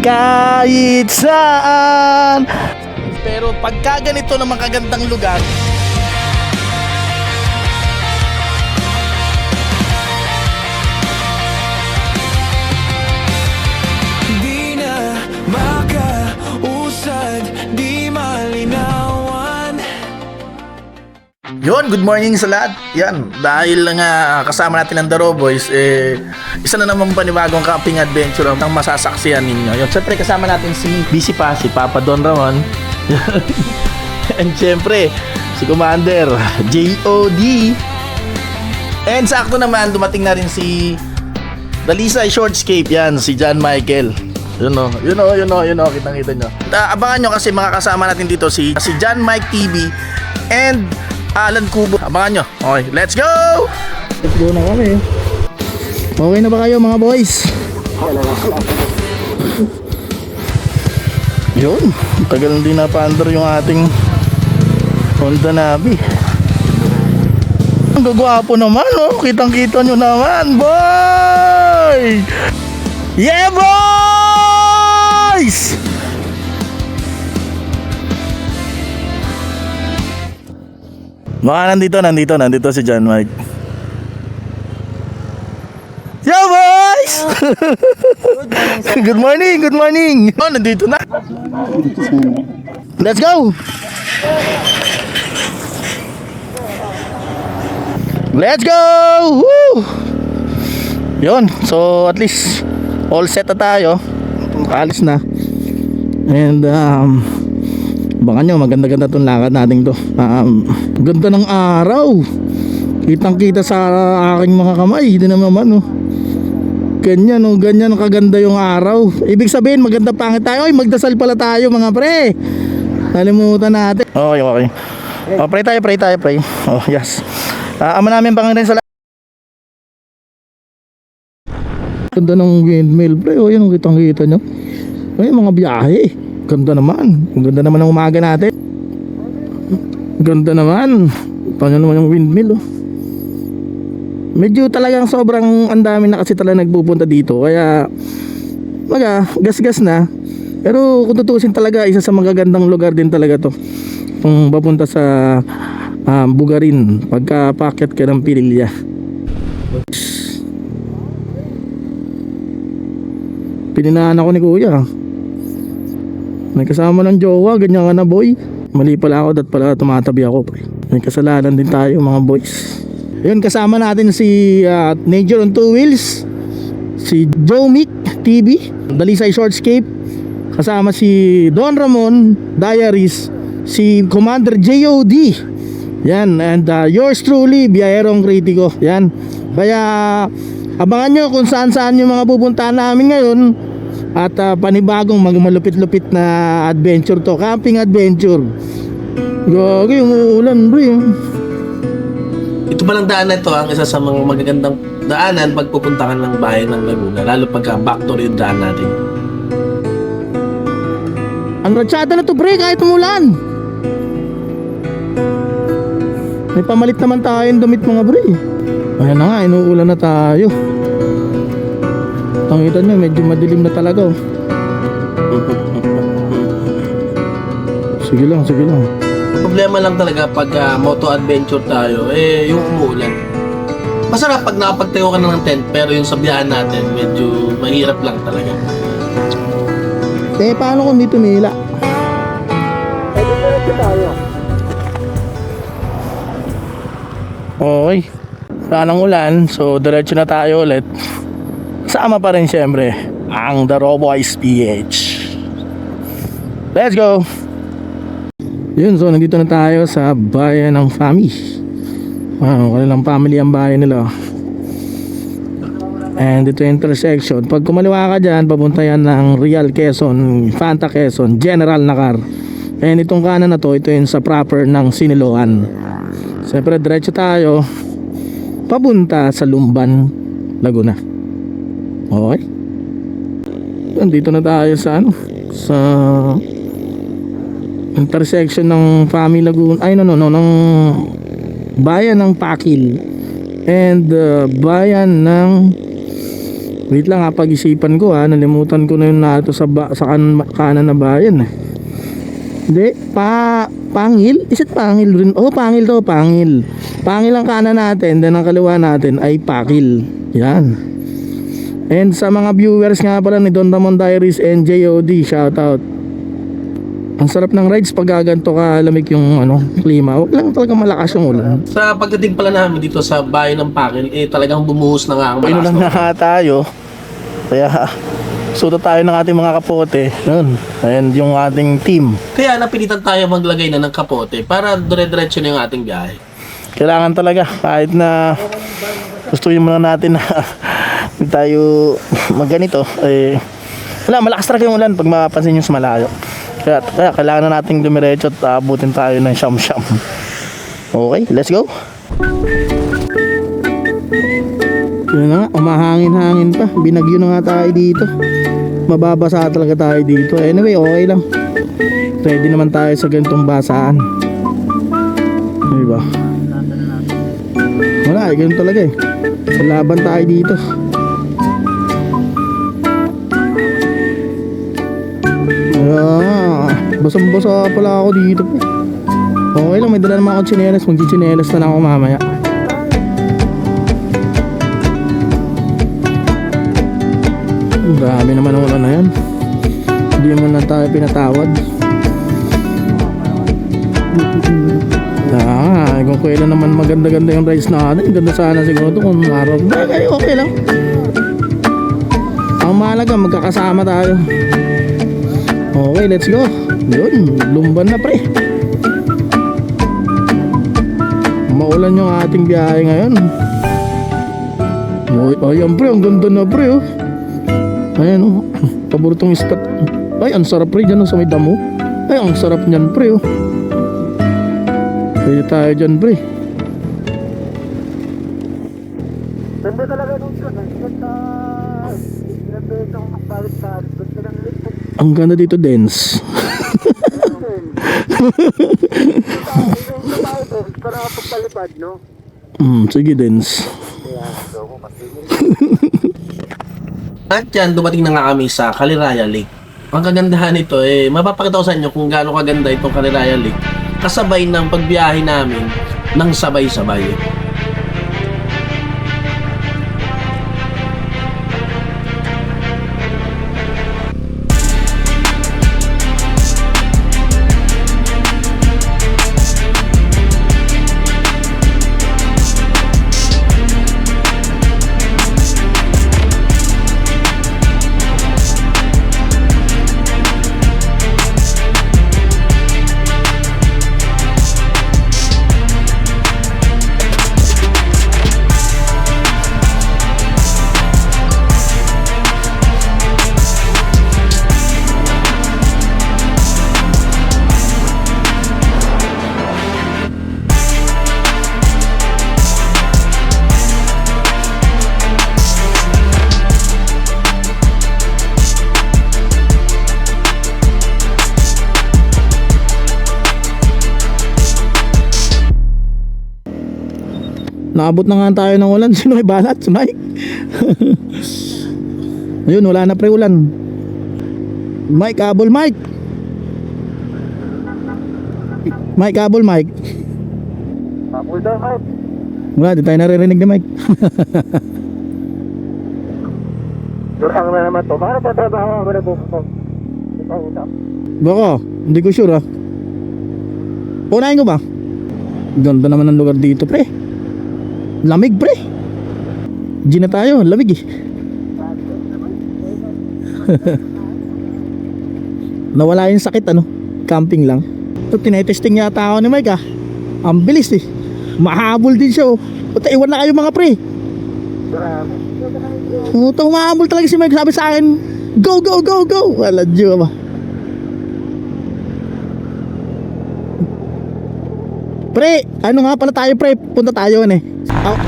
kahit saan. Pero pagka ganito ng magagandang lugar, di na makausad, di malinawan. yun, good morning sa lahat. Yan, dahil nga kasama natin ang The Raw Boys, isa na naman panibagong camping adventure ang masasaksihan ninyo. Yun, syempre kasama natin si busy pa, si Papa Don Ramon. And syempre, si Commander J.O.D. And sakto naman, dumating na rin si Dalisay Shortscape. Yan, si John Michael. Yun o, kitang-kita nyo. Abangan nyo kasi mga kasama natin dito si John Mike TV and Alan Kubo. Abangan nyo. Okay, let's go! Let's go na kami. Okay na ba kayo mga boys? Yun, tagal hindi na-pander yung ating Honda Navi. Ang gagwapo naman, oh. Kitang-kita nyo naman, boy! Yeah, boys! Baka nandito si John Mike. Yeah, boys! Good morning. Oh, nandito na. Let's go! Let's go! Woo! Yun, so at least all set na tayo. Nakaalis na. And baka nyo, maganda-ganda itong lakad natin to. Ganda ng araw. Kitang-kita sa aking mga kamay. Hindi naman, oh. Ganyan, oh, ganyan kaganda yung araw. Ibig sabihin, maganda pangit tayo. Ay, magdasal pala tayo, mga pre. Nalimutan natin. Okay. Oh, pray tayo. Oh, yes. Ama namin, Panginoon, sa lahat. Ganda ng windmill, pre. Oh, yun, kitang-kita nyo. Ay, mga biyahe. Ganda naman. Ganda naman ng umaga natin. Ganda naman. Paano naman yung windmill, oh. Medyo talagang sobrang ang dami na kasi talaga nagpupunta dito. Kaya gas-gas na. Pero kung tutusin talaga, isa sa magagandang lugar din talaga to. Kung papunta sa Bugarin, pagka-packet ka ng Pililya. Pininahan ako ni Kuya. May kasama ng jowa, ganyan ka na, boy. Mali pala ako, dat pala tumatabi ako, pre. May kasalanan din tayo, mga boys. Yun, kasama natin si Nature on Two Wheels, si Joe Mick TV, Dalisay Shortscape, kasama si Don Ramon Diaries, si Commander J.O.D. Yan, and yours truly, Biyahero Critico. Yan, kaya abangan nyo kung saan-saan yung mga pupuntahan namin ngayon. At panibagong malupit-lupit na adventure to, camping adventure. Gagi, yung uulan, bro. Ito palang daan na ito ang isa sa mga magagandang daanan pag pupunta ka ng bayan ng Laguna, lalo pagka back to yung daan natin. Ang ratsyada na to, pre, kahit umulan. May pamalit naman tayong damit, mga pre. Ayan na nga, inuulan na tayo. Tangita nyo, medyo madilim na talaga, oh. Sige lang. Problema lang talaga pag moto adventure tayo, yung umuulan. Masarap pag nakapagtayo ka na ng tent, pero yung sa biyahan natin, medyo mahirap lang talaga. Paano kung dito nila? Okay. Sanang ulan, so diretso na tayo ulit. Sama pa rin syempre ang The Raw Boys PH. Let's go! Yun, so nandito na tayo sa bayan ng Fami. Kanilang family ang bayan nila. And ito yung intersection. Pag kumaliwa ka dyan, papunta yan ng Real Quezon, Fanta Quezon, General Nakar. And itong kanan na to, ito yung sa proper ng Siniloan. Siyempre diretso tayo papunta sa Lumban, Laguna. Okay. Nandito na tayo sa sa intersection ng Fami Laguna, ng bayan ng Pakil and bayan ng Wait lang ha, pag-isipan ko ha, nalimutan ko na yun nato sa, kanan na bayan eh. Hindi, Pangil? Is it Pangil rin? Oh, Pangil to, Pangil. Pangil ang kanan natin, then ang kaliwa natin ay Pakil. Yan. And sa mga viewers nga pala ni Don Ramon Diaries and JOD, shoutout. Ang sarap ng rides pag gaganto ka lamig yung klima. Huwag lang talaga malakas yung ulan. Sa pagdating pala namin dito sa bayan ng Pakil, talagang bumuhos na nga ang Pino malakas lang na na tayo. Kaya suot tayo ng ating mga kapote. Yun. And yung ating team. Kaya napilitan tayo maglagay na ng kapote para dire-diretso na yung ating biyahe. Kailangan talaga kahit na gustuin muna natin na hindi tayo magganito. Wala, malakas talaga yung ulan pag mapapansin nyo sa malayo. Kaya kailangan na nating dumiretso at abutin tayo ng siyam-siyam. Okay, let's go. Yun na nga, umahangin-hangin pa. Binagyo na nga tayo dito. Mababasa talaga tayo dito. Anyway, okay lang. Ready naman tayo sa ganitong basaan. Diba? Wala, ganun talaga eh. Laban tayo dito. Basang-basa pala ako dito po. Okay lang, may dala naman ako tsinelas. Magchichinelas na lang ako mamaya. Dami naman ulan na yan. Hindi mo na tayo pinatawad. Kung kailan naman maganda-ganda yung rides natin, ganda sana siguro ito kung araw. Okay lang. Ang mahalaga, magkakasama tayo. Okay, let's go. Yun, lumban na pre. Maulan yung ating biyahe ngayon. Ayan pre, ang ganda na pre oh. Ayan oh, paboritong spot. Ay, ang sarap pre dyan oh, sa may damo. Ay, ang sarap nyan pre oh. Pwede tayo dyan pre. Ganda talaga nung shot. Ang ganda dito, dense. Para pagpalipad, no? Sige, dense. At yan, dumating na nga kami sa Caliraya Lake. Ang kagandahan nito mapapakita ko sa inyo kung gaano kaganda itong Caliraya Lake kasabay ng pagbiyahe namin ng sabay-sabay. Naabot na nga tayo ng ulan. Sino may balat? Si Mike. Ayun, wala na pre ulan. Mike, abol Mike. Mike, abol Mike. Abol daw, Mike. Wala, di tayo naririnig ni Mike. Durang na naman to. Baka nagtatrabaho ako na buko. Baka, hindi ko sure ah. Unahin ko ba? Ganda naman ng lugar dito pre. Lamig pre. G na tayo, lamig eh. Nawala yung sakit camping lang. Ito, tinetesting yata ako ni Mike ah. Ang bilis eh. Mahabol din siya oh. Puta, iwan na kayo mga pre. Ito, mahabol talaga si Mike. Sabi sa akin, go, go, go, go. Wala dyo ba. Pre, ano nga pala tayo pre? Punta tayo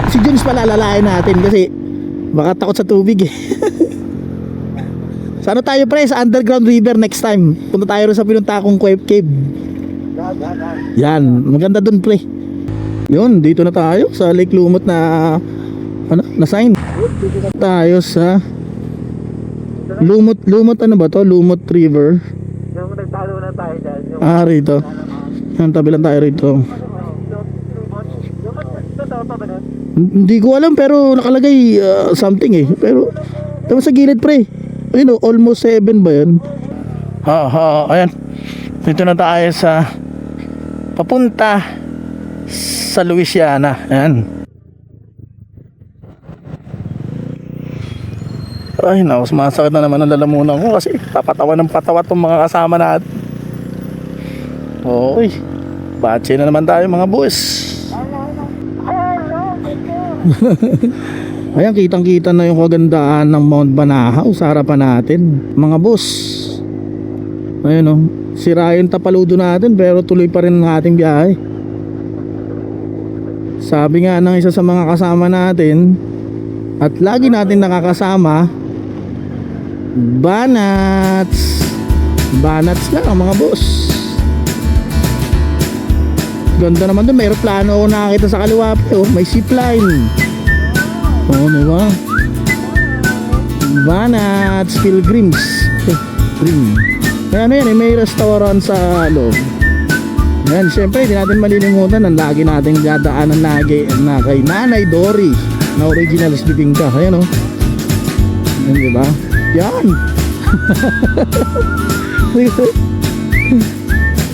si Jones pala lalain natin kasi baka takot sa tubig eh. Sa tayo pre? Sa underground river next time. Punta tayo rin sa pinuntakong cave. Yan, maganda dun pre. Yun, dito na tayo sa Lake Lumot na na sign. Tayo sa Lumot ano ba to? Lumot River. Yung nagtalo na tayo dyan. Yung Rito. Yung tabi lang tayo rito. totoo pa ba nun? Hindi ko alam pero nakalagay something eh. Pero tama sa gilid pre. Ayun oh, almost 7 ba yan? Ayan. Dito na tayo sa papunta sa Louisiana. Ayan. Ay naku, sumasakit na naman ang lalamunan ko kasi papatawa ng patawa tong mga kasama natin. Oy, batche na naman tayo mga boss. Ayan, kitang-kita na yung kagandahan ng Mount Banahaw sa harapan natin, mga boss. Ayun oh, sira yung tapaludo natin pero tuloy pa rin ang ating biyahe. Sabi nga ng isa sa mga kasama natin at lagi natin nakakasama, Banats. Banats lang ang mga boss. Ganda naman doon, may aeroplano ako nakakita sa kaliwa pa oh, may zipline. Oo, diba? Banats Pilgrims. Ayan yan, may restaurant sa loob. Ayan, syempre hindi natin malilimutan ang lagi nating dadaanan lagi na kay Nanay Dory na original bibingka. Ayan o. Ayan, diba? Yan.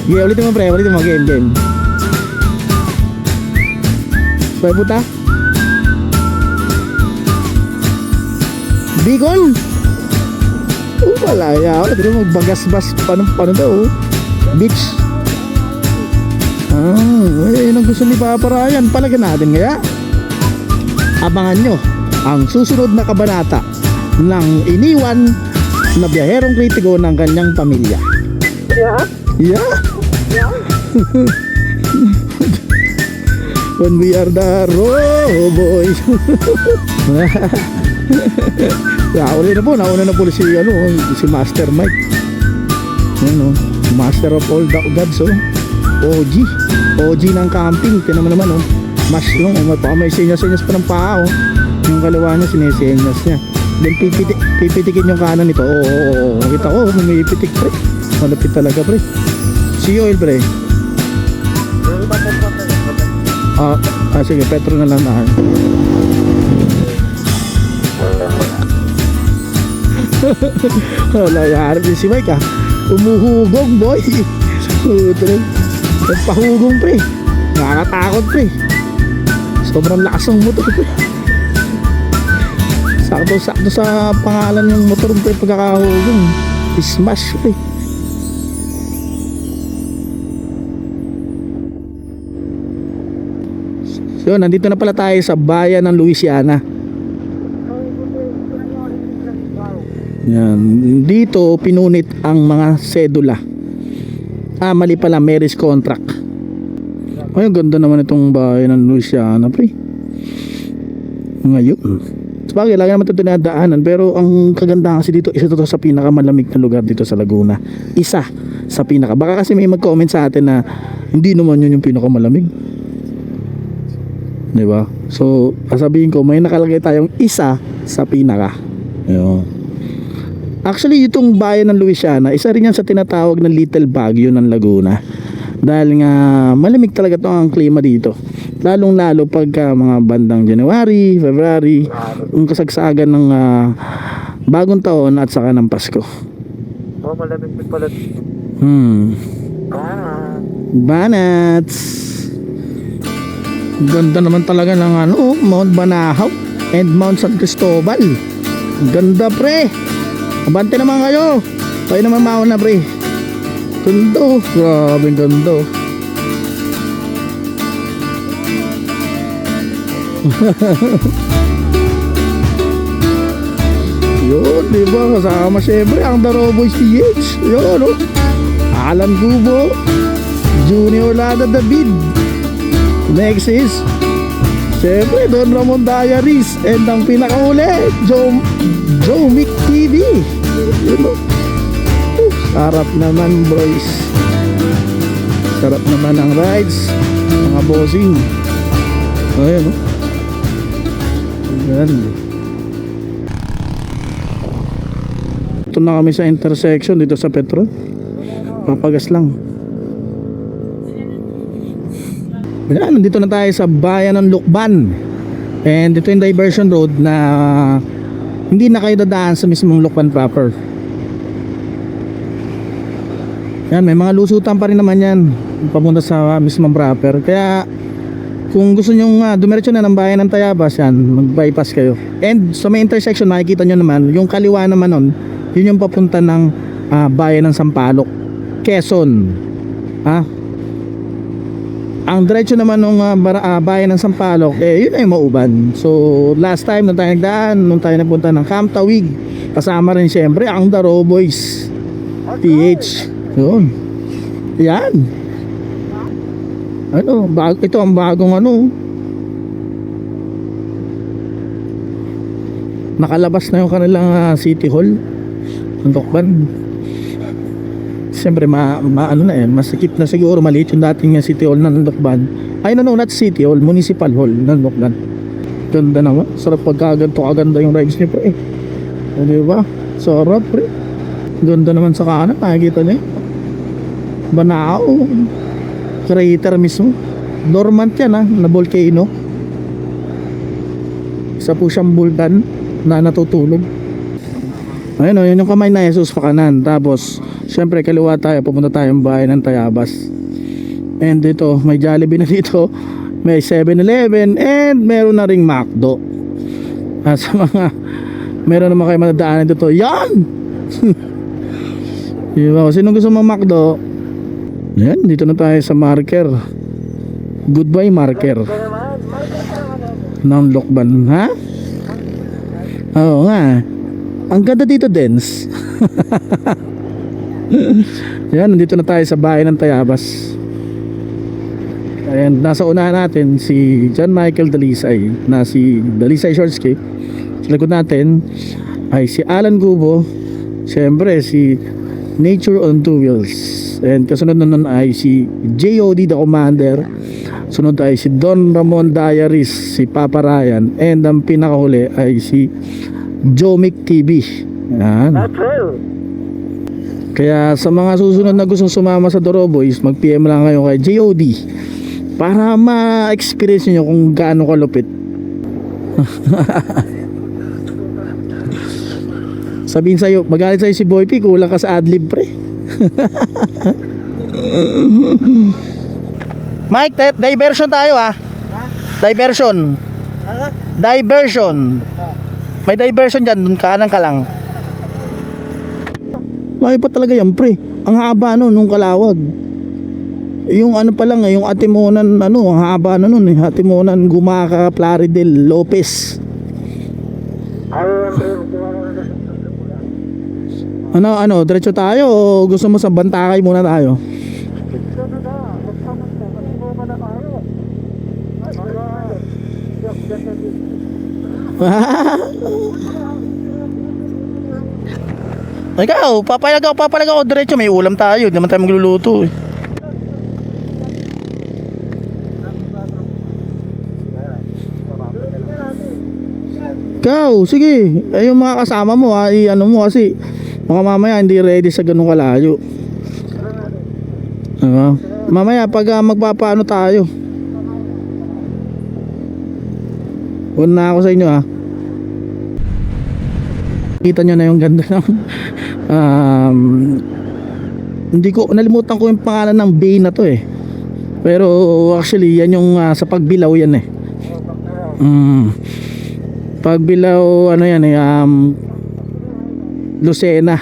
Yeah, ulitin mo pre, ulitin mo, game. Pwede puta? Bicol? Wala ya, wala din magbagas-bas paano daw? Beach. Yun ang gusto ni Papa Ryan. Palagyan natin kaya. Abangan nyo ang susunod na kabanata ng iniwan na biyaherong kritiko ng kanyang pamilya. Yeah. When we are the boys. Nauna na po si Master Mike. Master of all the gods OG ng camping. Tinan mo naman mas may senyas-senyas pa ng paa yung kalawa niya sinesenyas niya. Then pipitikin yung kanan nito. Nakita ko may pitik pre. Malapit talaga pre. Sea oil pre. Sige, petro na lang na. Wala yaharap din si Mike umuhugong boy. Nagpahugong pre. Nakakatakot pre. Sobrang lakas ng motor pre. Sakto sa pangalan yung motor pre pagkakahugong. Smash pre. So nandito na pala tayo sa bayan ng Louisiana. Yan. Dito pinunit ang mga sedula. Mali pala, marriage contract. Ay, ganda naman itong bayan ng Louisiana pre. Ngayon sabagay, lagi naman ito tinadaanan. Pero ang kagandahan kasi dito, isa to sa pinakamalamig na lugar dito sa Laguna. Isa sa pinaka. Baka kasi may mag-comment sa atin na hindi naman yun yung pinakamalamig, diba? So sasabihin ko, may nakalagay tayong isa sa pinaka. Ayun. Actually, itong bayan ng Louisiana, isa rin yan sa tinatawag na Little Baguio ng Laguna. Dahil nga malamig talaga ang klima dito. Lalong lalo pagka mga bandang January, February, yung kasagsagan ng bagong taon at saka ng Pasko. Malamig pala. Banats. Ganda naman talaga ng Mount Banahaw and Mount San Cristobal. Ganda pre. Abante naman kayo. Kayo naman mauna pre. Ganda. Grabe ganda. Yun, diba? Kasama syempre ang The Roboys PH. Yun, Alan Gubo, Junior Lada David. Next is syempre Don Ramon Diaries. And ang pinakauli, Joe Mick TV. Sarap naman boys. Sarap naman ang rides, mga bossing. Ayun Yan. Ito na kami sa intersection dito sa Petron. Papagas lang. Ayan, nandito na tayo sa bayan ng Lukban. And ito yung diversion road na hindi na kayo dadaan sa mismong Lukban proper. Yan, may mga lusutan pa rin naman yan papunta sa mismong proper. Kaya kung gusto nyo dumiretso na ng bayan ng Tayabas, yan, mag-bypass kayo. And sa may intersection makikita nyo naman, yung kaliwa naman nun, yun yung papunta ng bayan ng Sampaloc, Quezon. Ang diretso naman ng bayan ng Sampaloc, yun ay Mauban. So last time nung tayo nagdaan, nung tayo napunta ng Camp Tawig, kasama rin syempre ang Daro Boys PH. Yun. Yan. Ito ang bagong nakalabas na yung kanilang City Hall ng Lukban. Siyempre masikip na siguro, maliit yung dating City Hall ng Lukban. Ay not City Hall, Municipal Hall ng Lukban. Ganda naman, sarap pagkaganto, kaganda yung rides niyo pre. Diba? Sarap pre. Ganda naman sa kanan, nakikita niyo. Banao, crater mismo. Dormant yan na volcano. Isa po siyang bulkan na natutulog. Ayun yun yung kamay na Jesus pa kanan. Tapos syempre kaliwa tayo, pupunta tayong bayan ng Tayabas. And dito may Jollibee na dito, may 7-Eleven, and meron na ring McDo. Sa mga meron naman kayo madadaanan dito, yan. Diba? Sino gusto mong McDo? Yan, dito na tayo sa marker. Goodbye marker ng Lukban, ha? Oo nga. Ang ganda dito, Dens. Yan, nandito na tayo sa bayan ng Tayabas. Ayan, nasa unahan natin si John Michael Dalisay, na si Dalisay Shortscape. Sa likod natin ay si Alan Gubo, siyempre si Nature on Two Wheels. And kasunod na nun ay si JOD the Commander. Sunod ay si Don Ramon Diaries, si Papa Ryan, and ang pinakahuli ay si Jomic TV. Yan. Kaya sa mga susunod na gustong sumama sa Daro Boys, mag-PM lang kayo kay JOD para ma-experience nyo kung gaano kalupit. Sabihin sa'yo, magalit sa'yo si Boy P, kulang ka sa adlib pre. Mike, diversion tayo Diversion. May diversion dyan, dun kanan ka lang. Laki pa talaga yan pre. Ang haba nung kalawag. Yung pa lang yung Atimonan ang haba nun Atimonan Gumaca Plaridel Lopez. Diretso tayo o gusto mo sa Bantakay muna tayo? Ikaw, papalag ako diretso, may ulam tayo, hindi naman tayo magluluto eh. Ikaw, sige, yung mga kasama mo mo kasi baka mamaya hindi ready sa ganung kalayo. Mamaya pag magpapaano tayo, una ako sa inyo kita nyo na yung ganda ng hindi ko, nalimutan ko yung pangalan ng bay na to pero actually yan yung sa Pagbilao yan Pagbilao yan Lucena.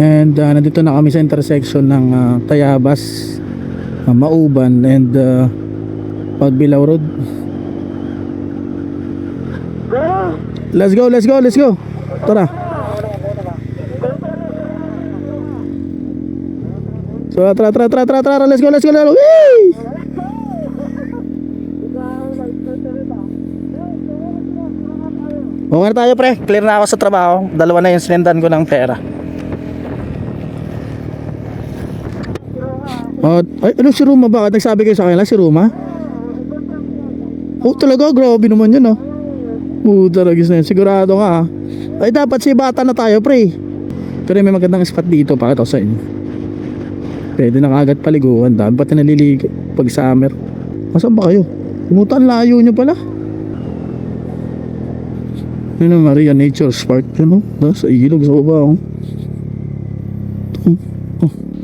And nandito na kami sa intersection ng Tayabas, Mauban, and Pagbilao Road. Let's go. Tara. So tara. Let's go. Whee! Okay na tayo pre, clear na ako sa trabaho. Dalawa na yung sinendan ko ng pera. Si Ruma, bakit nagsabi kayo sa kanila si Ruma? Talaga, grabe naman yun Talaga na yun, sigurado ka Ay dapat si bata na tayo pre. Pero may magandang spot dito, pakita ko sa inyo. Pwede na kagad paliguan, dapat na naliligo pag summer. Asan ba kayo? Pumutan layo nyo pala. Yun ang Maria Nature Park, yun o, sa ilog sa baba o.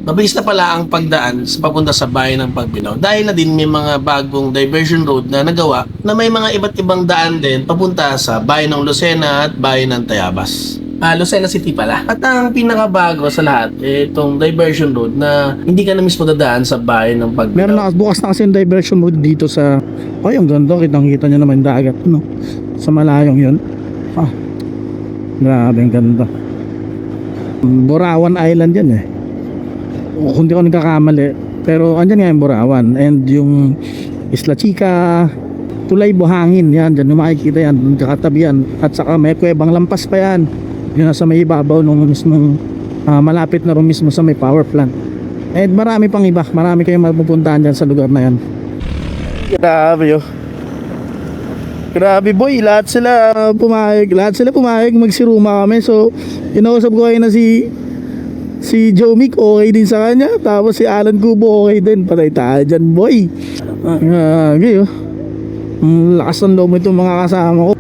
Mabilis na pala ang pagdaan sa papunta sa bayan ng Pagbilao dahil na din may mga bagong diversion road na nagawa na may mga iba't ibang daan din papunta sa bayan ng Lucena at bayan ng Tayabas. Lucena City pala. At ang pinakabago sa lahat, itong diversion road na hindi ka na mismo dadaan sa bayan ng Pagbilao. Meron na, bukas na kasi yung diversion road dito sa, ay ang ganda, kitang-kita nyo naman yung dagat, no? Sa malayong yun. Grabe ang ganda. Borawan Island yan eh. Kung di ko nagkakamali, pero andyan nga yung Borawan and yung Isla Chica, Tulay Buhangin, yan dyan yung makikita yan, kakatabi yan, at saka may kuwebang lampas pa yan, yun nasa may ibabaw nung mismong malapit na rin mismo sa may power plant. And marami pang iba, marami kayong mapupuntahan dyan sa lugar na yan. Grabe grabe boy, lahat sila pumayag magsiruma kami. So inausap ko kayo na si Joe Mick okay din sa kanya, tapos si Alan Cubo okay din. Patay tayo dyan boy. Grabe ang lakas ng loob itong mga kasama ko.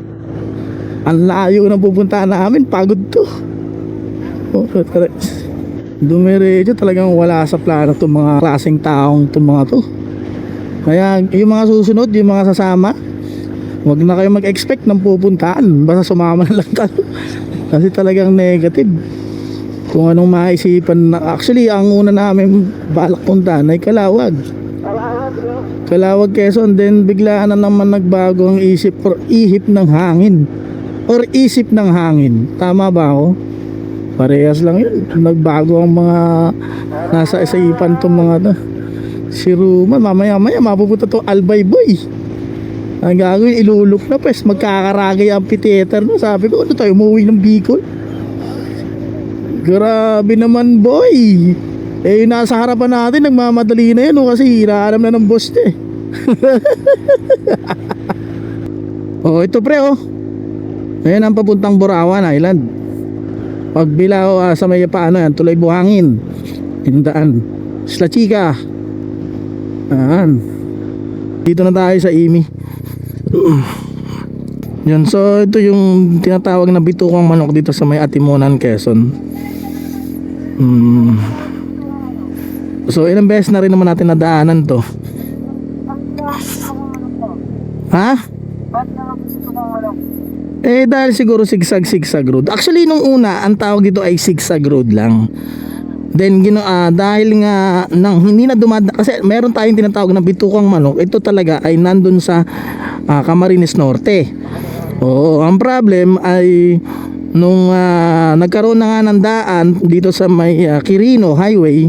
Ang layo ng pupuntahan namin, pagod to. Dumiretso talagang wala sa plano itong mga klaseng taong itong mga to. Kaya yung mga susunod, yung mga sasama, wag na kayo mag-expect ng pupuntahan, basta sumama na lang tayo. Kasi talagang negative kung anong maisipan na. Actually ang una namin balak puntahan ay Calawag, Quezon. Then biglaan na naman nagbago ang ihip ng hangin or isip ng hangin. Tama ba ako? Parehas lang yun, nagbago ang mga nasa isipan tong mga to. Si Ruma mamaya mapupunta to Albay boy. Ang gagawin, ilulok na pes, magkakaragay ang amphitheater no. Sabi ko, ano tayo, umuwi ng Bicol? Grabe naman boy. Yung nasa harapan natin nagmamadali na yun no, kasi hinahanap na ng boss eh. Ito pre ayan ang papuntang Borawan Island. Pagbilao sa may paano yan, Tulay Buhangin, Indaan, Isla Chica. Dito na tayo sa Imi. Yun, so ito yung tinatawag na bitukang manok dito sa may Atimonan, Quezon. So ilang beses na rin naman natin nadaanan to. Ha? Dahil siguro zigzag road. Actually nung una ang tawag dito ay zigzag road lang. Then dahil nga hindi na dumadaan, kasi meron tayong tinatawag na bitukang manok. Ito talaga ay nandun sa Camarines Norte. Ang problem ay nung nagkaroon na nga ng daan dito sa may Quirino Highway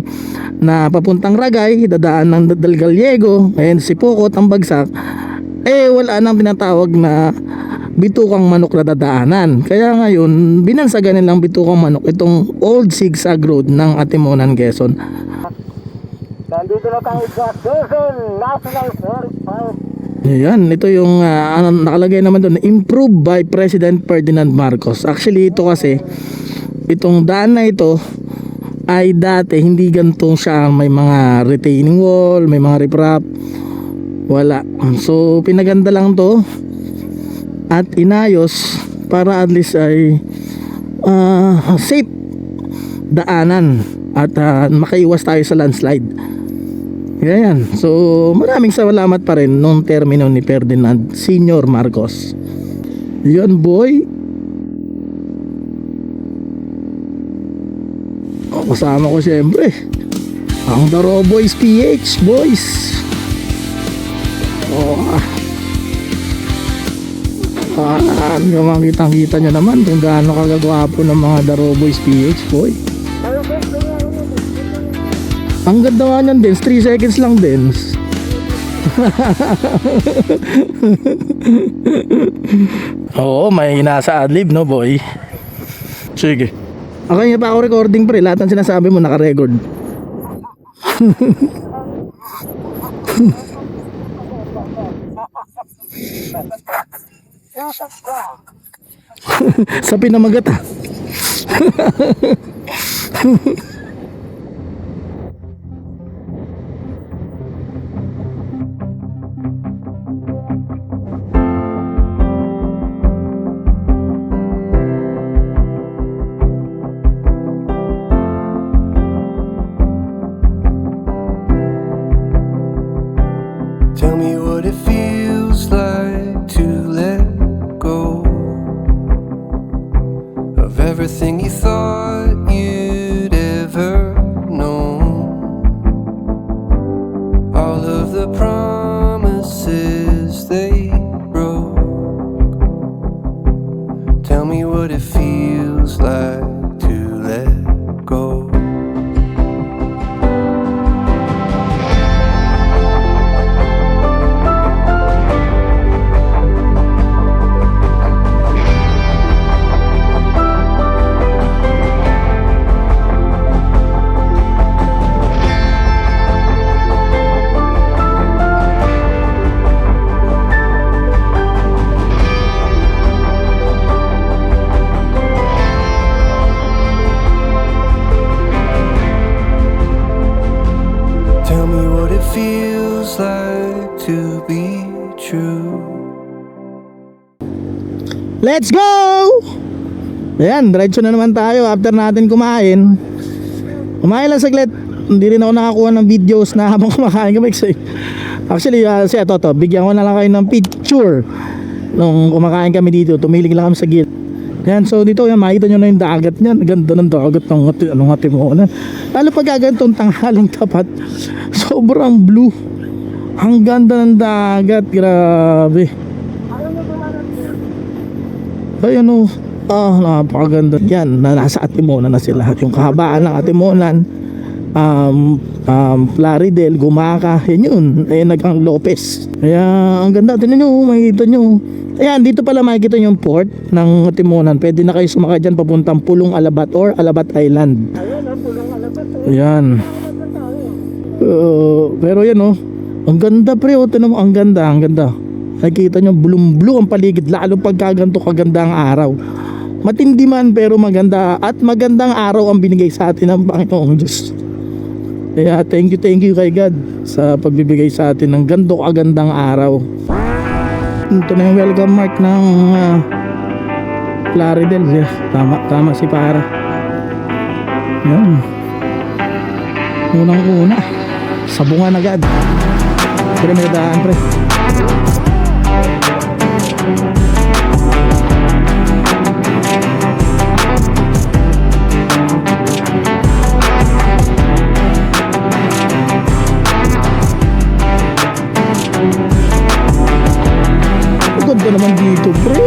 na papuntang Ragay, dadaan ng Del Gallego, and si Pocot ang bagsak, wala nang tinatawag na bitukang manok na dadaanan. Kaya ngayon binansagan nilang bitukang manok itong old zigzag road ng Atimonan, Quezon. Nandito na tayo sa Quezon National Forest Park. Yan, ito yung nakalagay naman doon, improved by President Ferdinand Marcos. Actually ito kasi, itong daan na ito ay dati hindi ganito siya, may mga retaining wall, may mga riprap, wala. So pinaganda lang to at inayos para at least ay safe daanan at makaiwas tayo sa landslide. Yan. So maraming salamat pa rin nung termino ni Ferdinand Senior Marcos. Yan boy. Kasama ko siyempre ang Daro Boys PH boys. Kitang-kita nyo naman kung gaano kagagwapo ng mga Daro Boys PH boy. Ang ganda nga nyan dance, 3 seconds lang dance. Oo, may nasa adlib no boy. Sige. Okay nga pa ako recording pre, lahat ng sinasabi mo naka-record. Sa pinamagat ah. Tell me what it feels like to let go of everything you thought you'd ever known. All of the promises they broke. Tell me what it feels like to let go. Tell me what it feels like to be true. Let's go! Ayan, diretso na naman tayo after natin kumain. Kumain lang saglit. Hindi rin ako nakakuha ng videos na habang kumakain kami. Actually, to, bigyan ko na lang kayo ng picture. Nung kumakain kami dito, tumilig lang kami sa gilid. Yan, so dito, yan, makita nyo na yung dagat niyan. Ganda ng dagat ng Atimonan. Lalo pag gagantong tanghaling tapat, sobrang blue. Ang ganda ng dagat, grabe. Ayan o, napakaganda. Yan, nasa Atimonan na sila. Yung kahabaan ng Atimonan, Plaridel, Gumaca, yan yun. Ayan, nagang Lopez. Ayan, ang ganda. Tignan nyo, makikita nyo. Ayan, dito pala makikita nyo yung port ng Atimonan. Pwede na kayo sumakay dyan papuntang Pulong Alabat or Alabat Island. Ayan. Pero yan oh, ang ganda pre, tignan mo, ang ganda, ang ganda. Nakikita nyo, blue ang paligid, lalo pagkaganto kaganda ang araw. Matindi man pero maganda, at magandang araw ang binigay sa atin ng Panginoong Diyos. Kaya thank you kay God sa pagbibigay sa atin ng ganito kagandang araw. Ito na yung welcome mark ng Plaridel. Yeah, tama si Para. Yan. Unang-una, sabungan agad. Pero may daan pre. Ganda naman dito pre.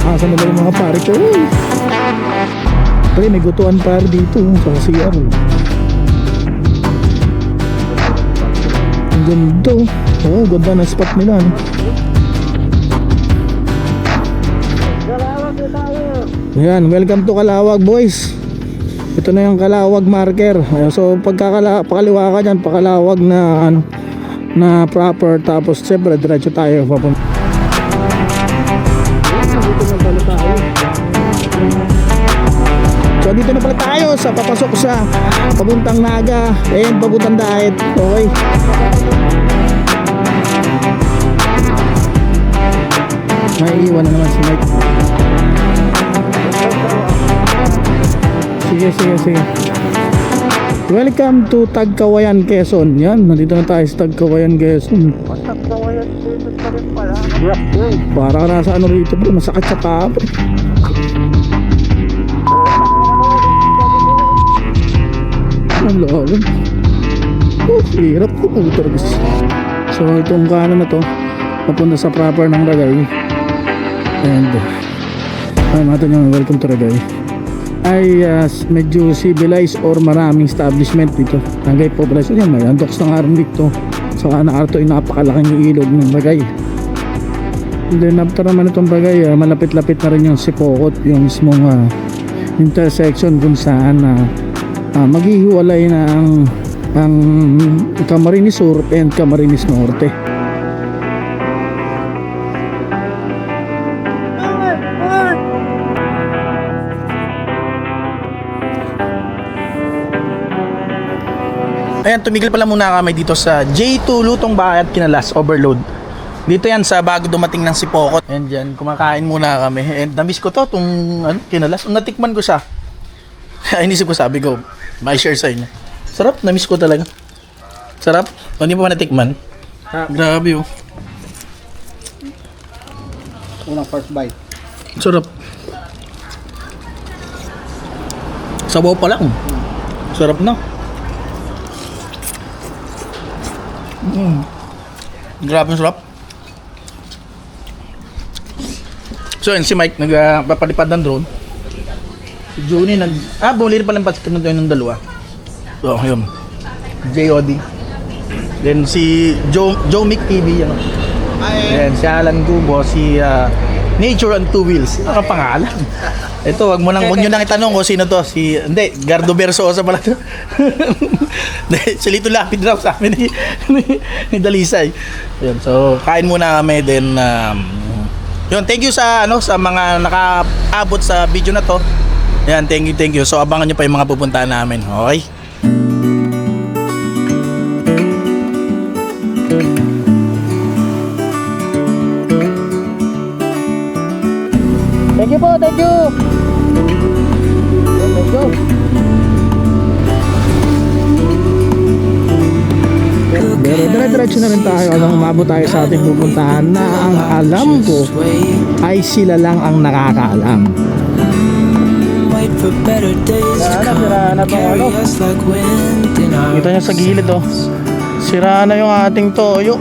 Asan na ba yung mga pare ko? Pre, may gutuan pare dito sa CR. Ang ganda. Oo, ganda na spot nila no? Ayan, welcome to Calawag boys. Ito na yung Calawag marker. Ayan, so pakaliwa ka dyan, Pakalawag na ano, na proper. Tapos siyempre diretso tayo papunta. So dito na pala tayo sa papasok sa papuntang Naga and papuntang Daet. Okay. May iwan na naman si Mike. Sige. Welcome to Tagkawayan, Quezon. Yan, nandito na tayo sa Tagkawayan, Quezon. Tagkawayan dito pa rin pala. Para ka nasa ano rito bro, masakit sa paa bro. Ang lalim. Hirap po talaga. So itong kanan na to papunta sa proper ng Ragay. And natin yung welcome to Ragay ay medyo civilized or maraming establishment dito. Ragay population yan, may andoks ng araw dito. So naarto yung napakalaking ilog ng Ragay. And then after naman itong Ragay, malapit-lapit na rin yung Sipokot, yung mismong intersection kung saan maghihiwalay na ang Camarines Sur and Camarines Norte. Ayan, tumigil pala muna kami dito sa J2 Lutong Bahay at Kinalas Overload. Dito yan sa bago dumating ng Sipokot. And dyan, kumakain muna kami. And namiss ko to, itong Kinalas. Natikman ko siya. Inisip ko, sabi ko, may share sa inyo. Sarap, namiss ko talaga. Sarap. Hindi mo pa natikman? Grabe oh. Unang first bite. Sarap. Sabaw pa lang. Sarap na. Grabe ang sarap. So yun, si Mike nagpapalipad ng drone. Si Juni bumili rin pala ng pasikat ng dalawa. So yun, JOD. Then si Joe Mick TV, ano. Then si Alan Gubo, si Nature on Two Wheels. Ano ang pangalan? Ito, wag nyo nang itanong ko sino to. Hindi, Gardo Versosa pala to. Si Lito Lapid raw sa amin ni Dalisay. Yun, so kain muna kami, then yun, thank you sa mga nakaabot sa video na to. Yan, thank you. So abangan nyo pa yung mga pupuntahan namin. Okay? Thank you po, thank you. Thank you. Dire-diretso na rin tayo hanggang umabot tayo sa ating pupuntahan na ang alam ko ay sila lang ang nakakaalam. Kita nyo sa gilid oh. Sira na yung ating toyo.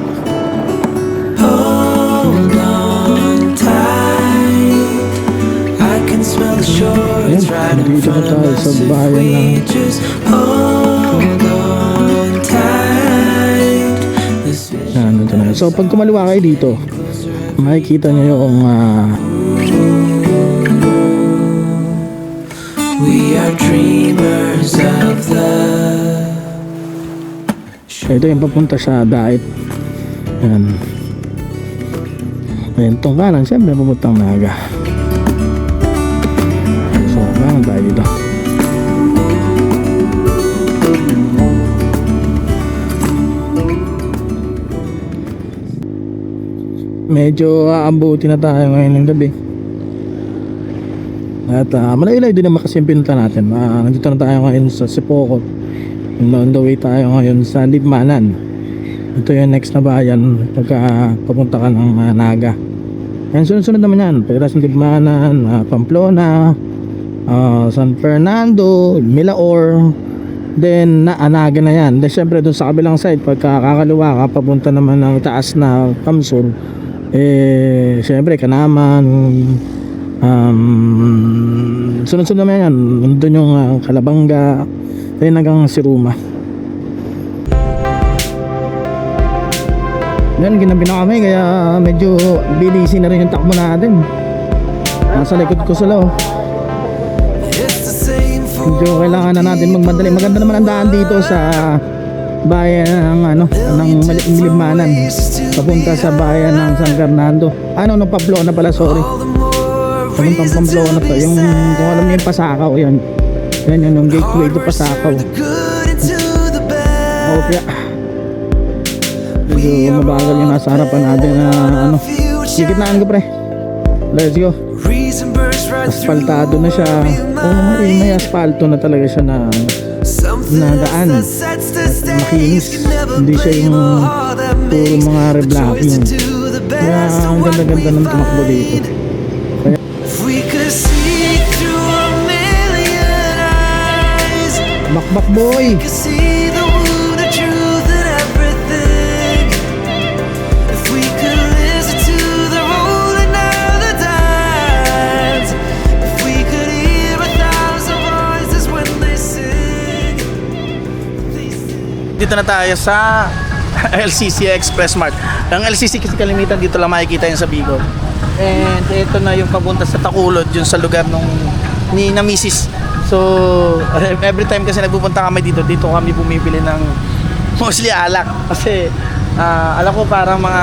Ayan, dito na tayo sa bayan ng So pag kumaliwa kayo dito, makikita nyo yung we are dreamers of the ito yung papunta sa Dait. Ayan. Ayan, itong kanan siyempre papuntang Naga. So kanan tayo dito. Medyo aambuti na tayo ngayon ng gabi. At malayo-layo din naman kasi yung pinunta natin. Nandito na tayo ngayon sa Sipokot. On the way tayo ngayon sa Libmanan. Ito yung next na bayan pagka papunta ka ng Naga. Yan, sunod-sunod naman yan. Pagkatapos ng Libmanan, Pamplona, San Fernando, Milaor, then Naga na yan. Then syempre dun sa kabilang side, pagka kakaliwa ka papunta naman ng taas na Kamsur, syempre Kanaman, sunod-sunod naman yan. Nandun yung Kalabanga, then hanggang Siruma. Yan, ginabi na kami kaya medyo bilisi na rin yung takbo natin. Nasa likod ko sila oh. Medyo kailangan na natin magmadali. Maganda naman ang daan dito sa bayan ng Libmanan papunta sa bayan ng San Fernando. Ng Pamplona pala, sorry. Papuntang Pamplona to. Yung kung alam niyo yung Pasakaw, yan yung gateway to Pasakaw. Okay. Medyo mabagal yung nasa harapan natin na gitnaan ko pre. Let's go. Aspaltado na siya. May aspalto na talaga siya na daan. Makinis. Hindi siya yung puro mga reblocking. Kaya ang ganda-ganda ng tumakbo dito. Kaya bakbak boy. Dito na tayo sa LCC Express Mart. Ang LCC kasi kalimitan dito lang makikita yun sa Bicol. And ito na yung papunta sa Takulod, yun sa lugar ni na Mrs. So every time kasi nagpupunta kami dito kami bumibili ng mostly alak. Kasi alam ko parang mga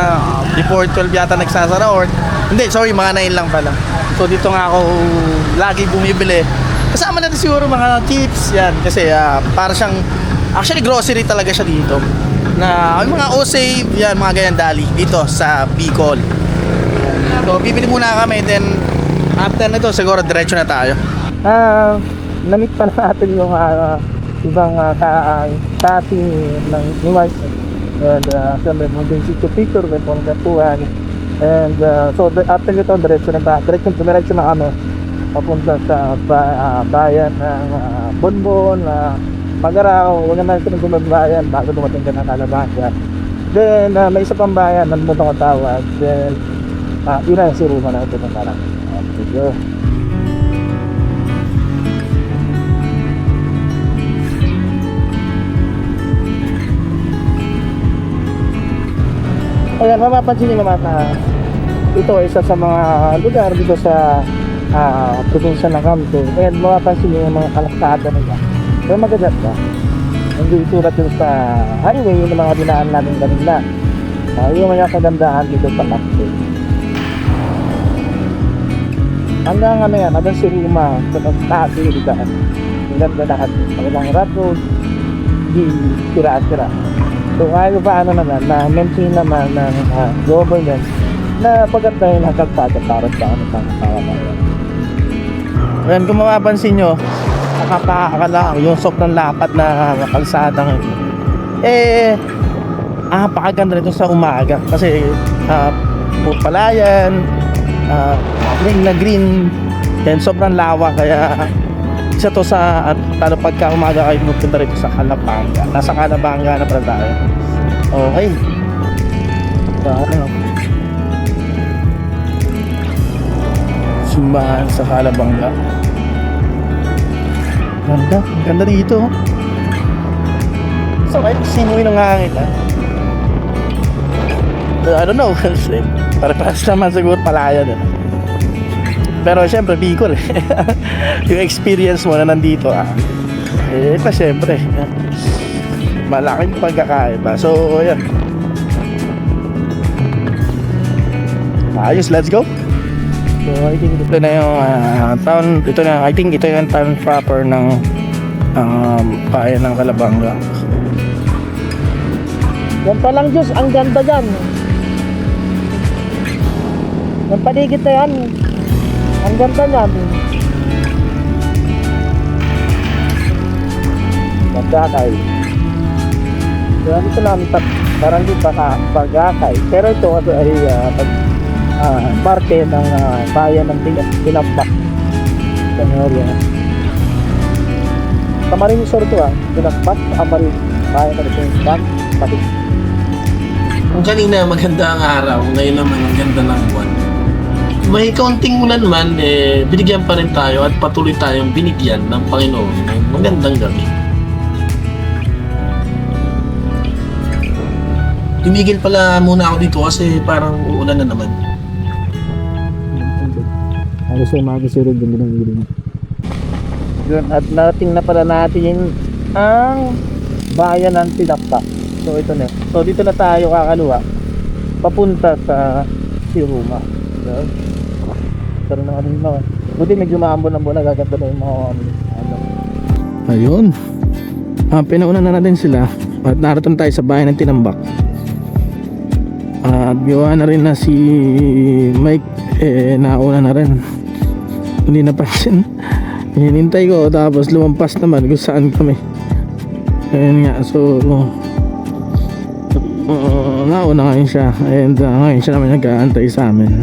before 12 yata nagsasara or hindi, sorry, mga 9 lang pala. So dito nga ako lagi bumibili. Kasama natin siguro mga tips yan kasi para siyang Actually, grocery talaga siya dito. Na yung mga O-Save, yan, mga ganyan dali dito sa Bicol. So, bibili muna kami, then after nito, siguro diretso na tayo. Na-meet pa natin yung ibang kasi ni Mike. And siyempre, mag-din si Picture, may pangkatuhan. And so, after nito, diretso na kami. Papunta sa bayan ng Bonbon, Magaraw, huwag na natin gumabayan bago dumating ka ng Calabanga. Then, may isa pang bayan, nalimutan ko tawag. Then, yun na yung si Ruma na ito ng parang. Sige. Ayan, mapapansin niyo naman ito ay isa sa mga lugar dito sa probinsya ng Campo. Ayan, mapapansin niyo yung mga kalsada nila. Pero magaganda. Hindi itulat dun sa highway yung mga dinaan natin kanina. Yung mga kagandahan dito sa Campo. Hanggang ano yan, hanggang si Ruma, sa pagtasi dito. Ang ganda lahat. Magandang rato, di sira-sira. So ayaw pa ano naman, na mention naman ng government na pagandahin ang kalsada para sa ano sa kawalan. Ayan, kung mapapansin nyo, nakapakakala yung sobrang lapat na kalsadang ito. Pakaganda ito sa umaga kasi palayan, green na green, and sobrang lawa, kaya isa to sa lalo pagka umaga kayo pupunta rito sa Calabanga. Nasa Calabanga na pala tayo. Okay. Simbahan sa Calabanga. Ganda dito. So, kahit simoy ng hangin, I don't know. Para-paras naman siguro palaya din. Pero syempre, Bicol yung experience mo na nandito, pa syempre, malaking pagkakaiba. So, ayan. Ayos, let's go. So, I think ito na yung town, I think ito yung town proper ng bayan ng Calabanga. Yan pa lang, Diyos, ang ganda dyan. Yung paligid na yan, ang ganda niyan. Pagkakay. Kaya dito namin parang dito pagkakay. Pero ito ay parte ng bayan ng Tinambak. Sa area. Tamarin Resort to Tinambak, Tamarin, bayan ng Tinambak, pati. Kung kanina maganda ang araw, ngayon naman ang ganda ng buwan. May kaunting ulan man, binigyan pa rin tayo at patuloy tayong binigyan ng Panginoon ng magandang gabi. Tumigil pala muna ako dito kasi parang uulan na naman. Ano sa mga kasurog din ng ulan. Yun, at narating na pala natin ang bayan ng Tinambak. So ito na. So dito na tayo kakaluwa papunta sa Ruma. So, karoon na kami naman. Buti medyo maambon-ambon, nagaganda na yung mga ano. Ayun. Pinauna na natin sila at narating tayo sa bayan ng Tinambak. At gawa na rin na si Mike, nauna na rin. Hindi napansin. Hinintay ko tapos lumampas naman kung saan kami. Ayun nga, so nauna ngayon siya, and ngayon siya naman nag-aantay sa amin.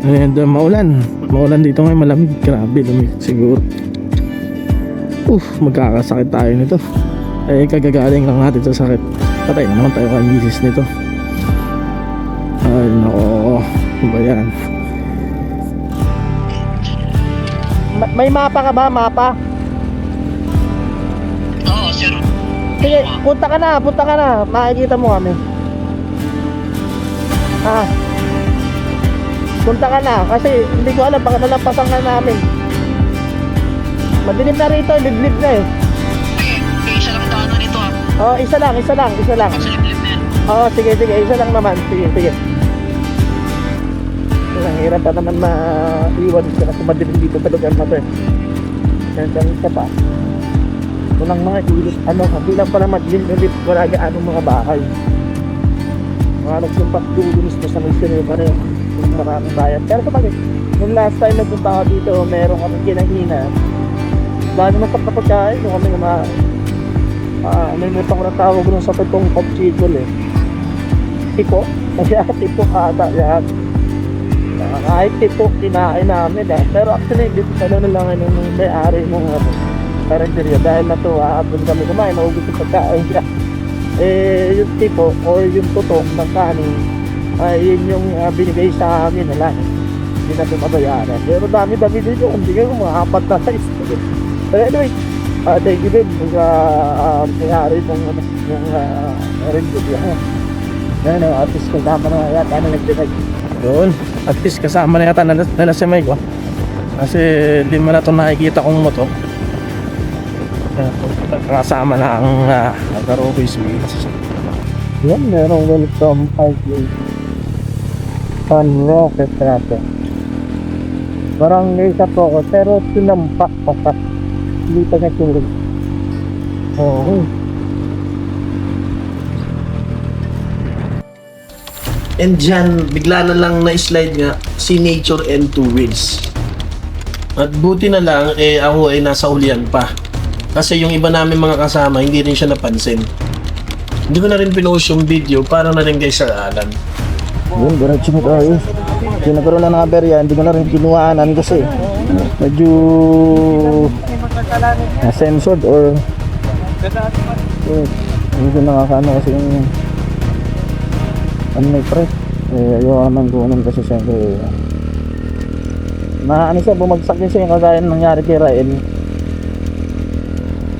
And maulan dito ngayon, malamig, grabe, lamig siguro. Magkakasakit tayo nito. Kagagaling lang natin sa sakit. Patay na naman tayo kay misis nito. Ay nako, ano ba yan? May mapa ka ba? Mapa? Oo, sir. Sige, punta ka na. Makikita mo kami. Punta ka na. Kasi hindi ko alam, baka nalampasan ka namin. Madilim na rito, liblib na eh. Isa lang daanan nito Isa lang. Sa liblib na yan. Sige, isa lang naman. Sige. Ang hirap pa naman maiwan kasi madilim dito sa lugar na to eh. Ganyan ka pa. Walang mga ilis, hindi lang pala madlim-ulit, wala gaano mga bahay. Mga nagsumpat dulis na sa Mister pa rin yung maraming bayan. Pero kapag nung last time nagpunta ako dito, meron kami kinahina. Dahil naman sa pagkain, nung kami naman, nalimutan ko na tawag nung sa pitong popsicle eh. Tipo, kaya tipo ata yan. Kahit tipo, kinain namin eh. Pero actually, dito na lang yung may-ari mong karinderya. Dahil natuwa, doon kami kumain, naubos yung pagkain siya. Yung tipo, or yung tutong ng kanin, yun yung binigay sa amin na lang. Hindi natin mabayaran. Pero dami-dami dito, hindi kayo mga 4 na size. Pero anyway, thank you din sa may-ari mong karinderya. Yan, at least kasama na yata na nagdinag. Yun, at least kasama na yata nila si Mike, oh. Kasi di mo na ito nakikita kong moto. Kasama na ang Garoboys Wheels. Yan, merong welcome highway. Pan Rocket natin. Barangay sa Poco, pero sinampak pa sa hindi pa natulog. Oo. And dyan, bigla na lang na-slide nga si Nature and Two Wheels. At buti na lang, ako ay nasa ulian pa. Kasi yung iba namin mga kasama, hindi rin siya napansin. Hindi ko na rin pinost yung video para na rin kay Sir Alan. Yun, diretso mo tayo. Kasi nagkaroon na ng aberya, hindi ko na rin kinuhaanan kasi medyo censored or hindi nakakano kasi yung may pre. Ayaw naman kunin kasi siyempre siya, bumagsak din siya yung kagaya nangyari kay Rael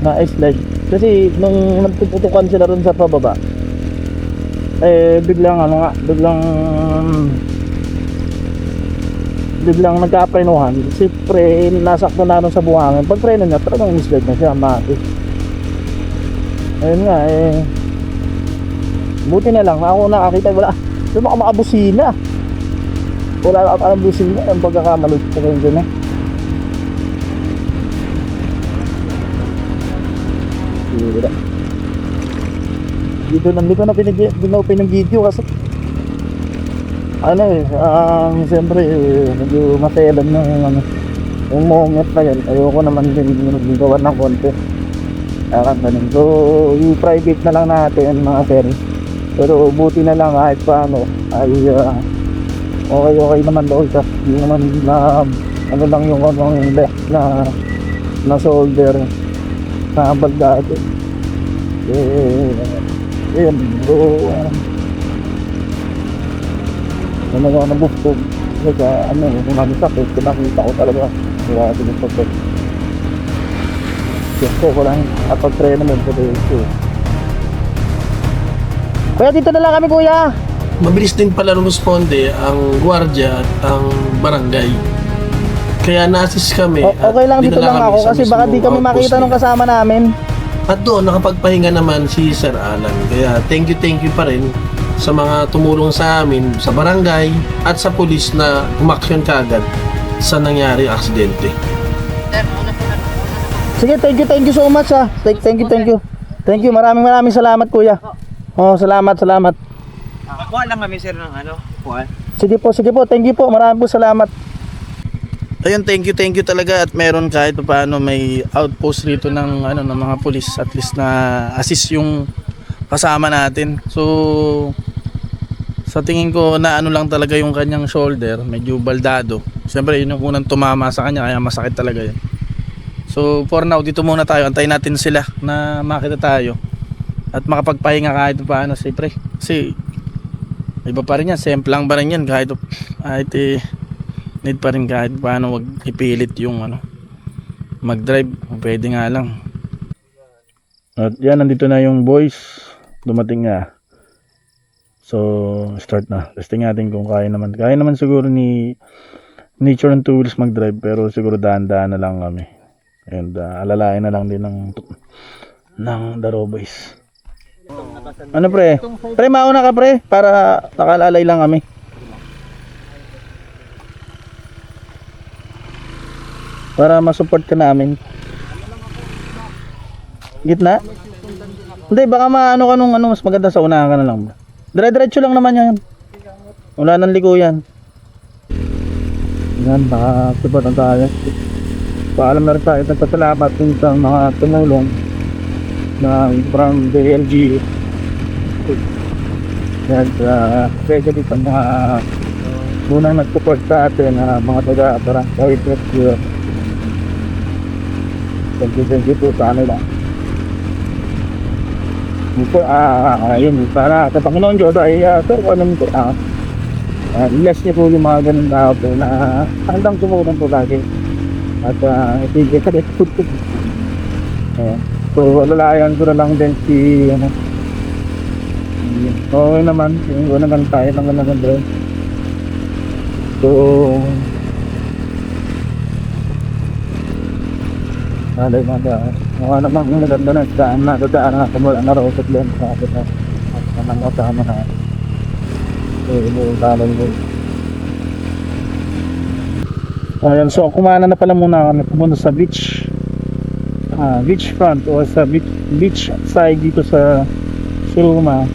na slide. Kasi nung nagtututukan sila rin sa pababa, biglang nagka-prenuhan. Si pre, nasakto na rin sa buhangin. Pag preno niya, talagang slide na siya, mati. Ayun nga, buti na lang, ako nakakita, wala makabusina. Wala nakabusina, ang pagkakamalot sa ganyan dyan, Dito na pinag-video kasi siyempre medyo maselan yung moment na yan. Ayoko naman din gawa ng content. So yung private na lang natin mga sir. Pero buti na lang kahit paano ay okay naman daw siya. Yung naman na lang yung left na shoulder na baldado. Ayun bro, nabustog kasi kung nagisakit, nakita ko talaga wala sinusok. Gusto ko lang kapag-try naman sa dito. Kuya, dito na lang kami kuya. Mabilis din pala rumusponde ang gwardiya at ang barangay. Kaya na-assist kami. Okay lang, dito lang ako kasi baka di kami makita nung kasama namin. At doon nakapagpahinga naman si Sir Alan. Kaya thank you pa rin sa mga tumulong sa amin sa barangay at sa pulis na umaksyon kaagad sa nangyari aksidente. Sige, thank you so much ha. Thank you. Thank you, maraming salamat kuya. Salamat. Kuha lang kami sir ng kuha. Sige po, thank you po, maraming po salamat. Ayun, thank you talaga at meron kahit paano may outpost rito ng ng mga pulis, at least na assist yung kasama natin. So sa tingin ko na lang talaga yung kanyang shoulder, medyo baldado. Siyempre yun yung unang tumama sa kanya kaya masakit talaga yun. So for now dito muna tayo, antayin natin sila na makita tayo at makapagpahinga kahit paano siyempre. Kasi iba pa rin yan, semplang pa rin yan kahit need pa rin kahit paano wag ipilit yung mag-drive, pwede nga lang. At yan, nandito na yung boys, dumating na. So start na, testing natin kung kaya naman siguro ni Nature and Two Wheels mag-drive, pero siguro daan-daan na lang kami. And alalayan na lang din ng Garoboys. Pre, mauna ka pre, para nakalalay lang kami. Para masupport ka namin. Gitna? Hindi, baka maano ka nung ano, mas maganda sa unahan ka na lang. Dire-diretso lang naman yan. Wala nang likuyan. Yan, baka sipatan tayo. Paalam na rin tayo. Nagpasalamat din sa mga tumulong na from DLG. Yan, especially sa mga unang nag-support sa atin na mga taga-barangay rescue. Thank you po sa kanila. Yun, para sa Panginoon Diyos ay sir, alam ko bless niyo po yung mga ganun tao po na handang tumulong po lagi at ibigay sa food po. So lalayan ko na lang din si okay naman yung naman tayo ng doon. So alay mga namang naganda na daan na kumula na raw sa plan sa akin na nang kasama na ayan, so kumana na pala muna kami pumunta sa beach front o sa beach side dito sa Siruma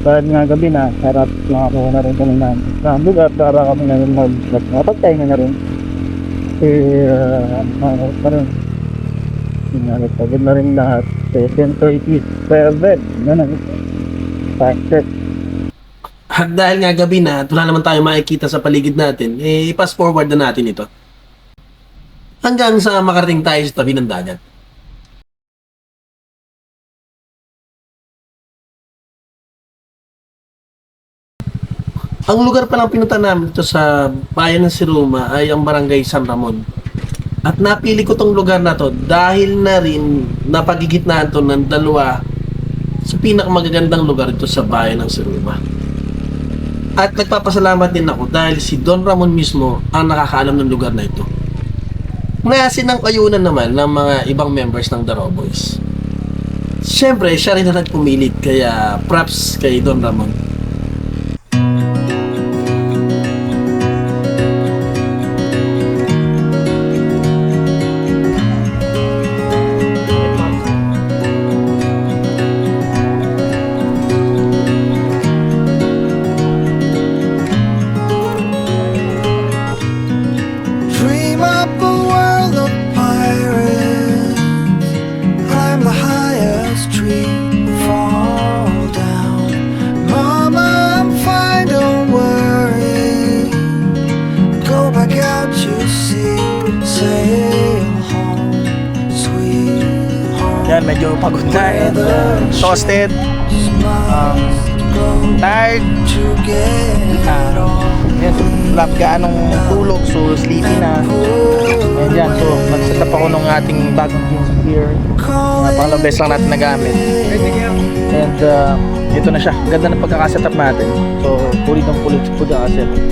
dahil nga gabi na harap nakakuha na rin kami na lugar para kami na rin magpagpahinga na rin parang pagod na rin lahat 10:37 ganun time. At dahil nga gabi na at wala naman tayo makikita sa paligid natin, i-pass forward na natin ito. Hanggang sa makarating tayo sa tabi ng dagat. Ang lugar palang pinunta namin ito sa bayan ng Siruma ay ang barangay San Ramon. At napili ko tong lugar na to dahil na rin napagigitnaan to ng dalawa sa pinakamagagandang lugar ito sa bayan ng Siruma. At nagpapasalamat din ako dahil si Don Ramon mismo ang nakakaalam ng lugar na ito. Ngasin ang kayunan naman ng mga ibang members ng The Raw Boys. Siyempre, siya rin na nagpumilit kaya props kay Don Ramon. Dream up a world of pirates, climb the highest tree, fall down. Mama, I'm fine, don't worry. Go back out to sea, sail home, sweet home. Yan, medyo pagod na toasted, tired. Yan, wala gaanong tulog, so sleepy na. And yan, so nag-set up ako ng ating bagong jeans gear. Pangalawang beses lang natin nagamit. And ito na siya, ganda ng pagkakaset up natin. So pulit ng pulit sa pagkakaset up.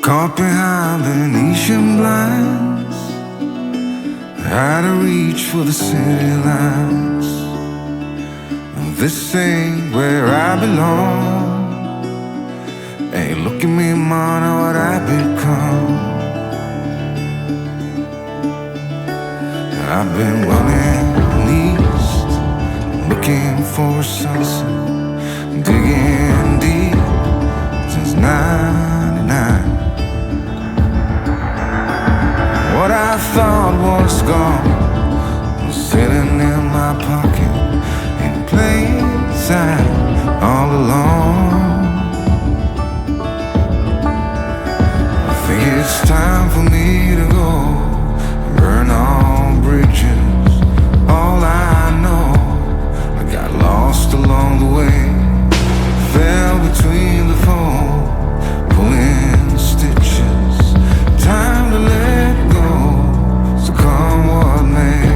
Caught behind Venetian blinds, out of reach for the city lights. This ain't where I belong. Hey, look at me, man, what I've become. I've been running east, looking for a sunset, digging deep since '99. What I thought was gone was sitting in my pocket in plain sight all along. I think it's time for me to go, burn all bridges. All I know, I got lost along the way, fell between the foam, pulling stitches. Time to let go, so come what may.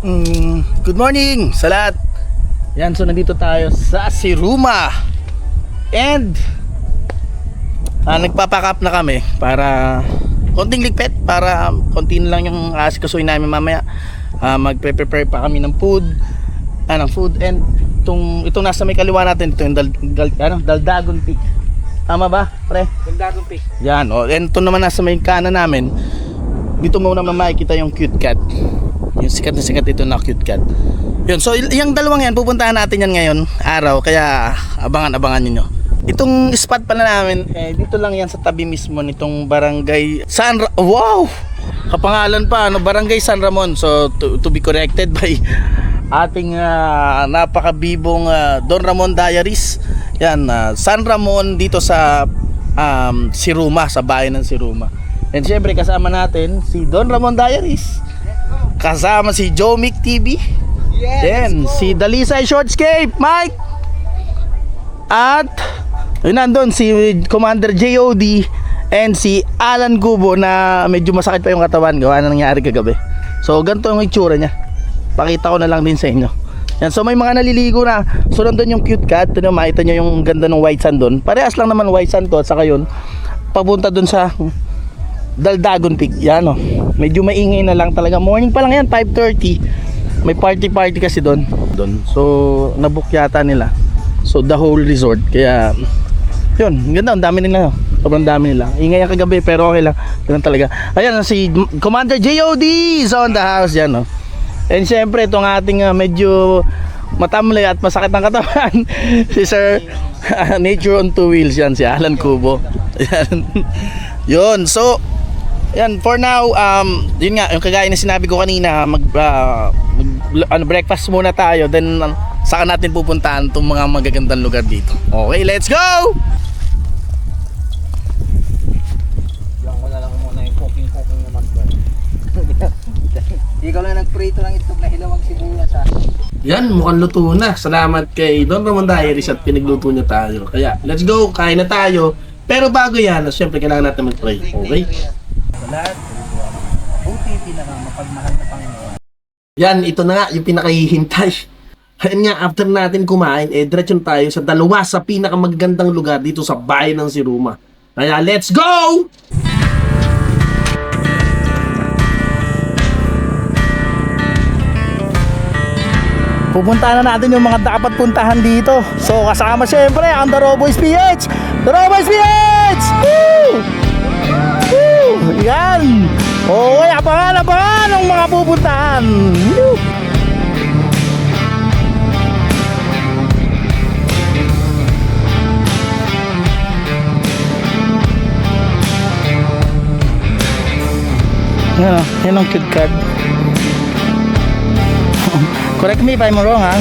Good morning sa lahat. Yan, so nandito tayo sa Siruma. And nagpapack up na kami para konting ligpit, para konti na lang yung asikasuhin namin mamaya. Magpe-prepare pa kami ng food. And itong nasa may kaliwa natin, ito yung Daldagon Peak. Tama ba, pre? Daldagon Peak. Yan, and ito naman nasa may kanan namin. Dito muna makikita yung Cute Cat. Yung sikat na sikat ito na Cute Cat. Yun, so yung dalawang yan, pupuntahan natin yan ngayon araw, kaya abangan niyo. Itong spot pala namin, dito lang yan sa tabi mismo nitong Barangay Wow! Kapangalan pa, Barangay San Ramon. So to be corrected by ating napakabibong Don Ramon Diaries. Yan, San Ramon dito sa Siruma, sa bayan ng Siruma. And syempre kasama natin si Don Ramon Diaries. Kasama si Jomic TV. Then si Dalisay Shortscape, Mike. At yun nandun si Commander JOD and si Alan Gubo na medyo masakit pa yung katawan gawa na nangyari kagabi. So ganito yung itsura niya. Pakita ko na lang din sa inyo. Yan, so may mga naliligo na. So nandun yung Cute Cat. Ito na makita nyo yung ganda ng white sand doon. Parehas lang naman white sand to. At saka yun, papunta doon sa Daldagon Peak. Yan o. Medyo maingay na lang talaga. Morning pa lang yan, 5:30. May party kasi doon. So nabook yata nila. So the whole resort. Kaya yun, ganda. Ang dami nila. Sobrang dami nila. Ingay ang kagabi pero okay lang. Ganun talaga. Ayan si Commander JOD is on the house. Yan o. And syempre itong ating medyo matamlay at masakit ang katawan si Sir Nature on Two Wheels. Yan si Alan Kubo. Yan. Yun, so yan, for now, yun nga, yung kagaya na sinabi ko kanina, breakfast muna tayo, then saka natin pupuntahan itong mga magagandang lugar dito. Okay, let's go! Lang ko na lang muna yung cooking na masbal. Ikaw lang nagprito ng itlog na hilawang sibuyas ha. Yan, mukhang luto na. Salamat kay Don Ramon Diaries at pinagluto niya tayo. Kaya, let's go, kain na tayo. Pero bago yan, syempre kailangan natin mag-pray. Okay? Yan, ito na nga yung pinakahihintay. Ayun nga, after natin kumain, diretso tayo sa dalawa sa pinakamagandang lugar dito sa bayan ng Siruma. Kaya, let's go! Pupuntahan na natin yung mga dapat puntahan dito. So kasama syempre ang The Roboys PH. The Roboys PH! Woo! Woo! Yan! Okay, abangan ang mga pupuntahan. Woo! Yan ang Cute Cat. Correct me if I'm wrong, ha?